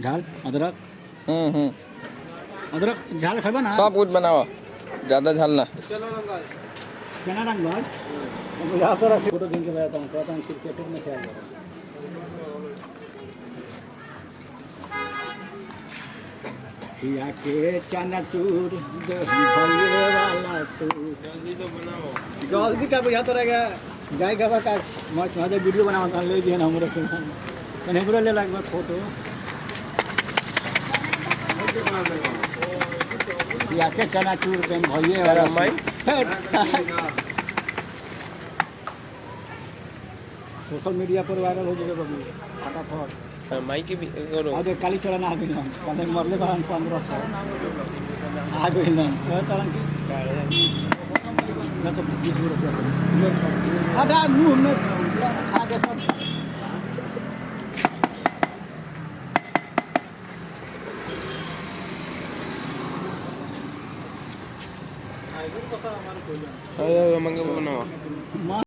झाल अदरक अदरक झाल खाबा ना सब कुछ बनाओ, ज्यादा झाल ना। चना रंग बस मैं जाता रहा फोटो खींच के बैठा हूँ, कहता हूँ क्रिकेटर में से आ गया। या के चनाचूर भइए वाला सूर जल्दी का बुझाता रहेगा जाए का का मैं तुम्हारे वीडियो बनावा ले दिए ना हमरे को कने हमरे ले लाग फोटो या के चनाचूर के भइए वाला माई सोशल मीडिया पर वायरल हो जाएगा बाबू फटाफट माई की भी करो। अरे काली चला ना आगे हम कने मरले बा 1500 आ गई ना सर तरन की ना तो 20 रुपया आधा मुंह में खा के सब मंगे बनाओ।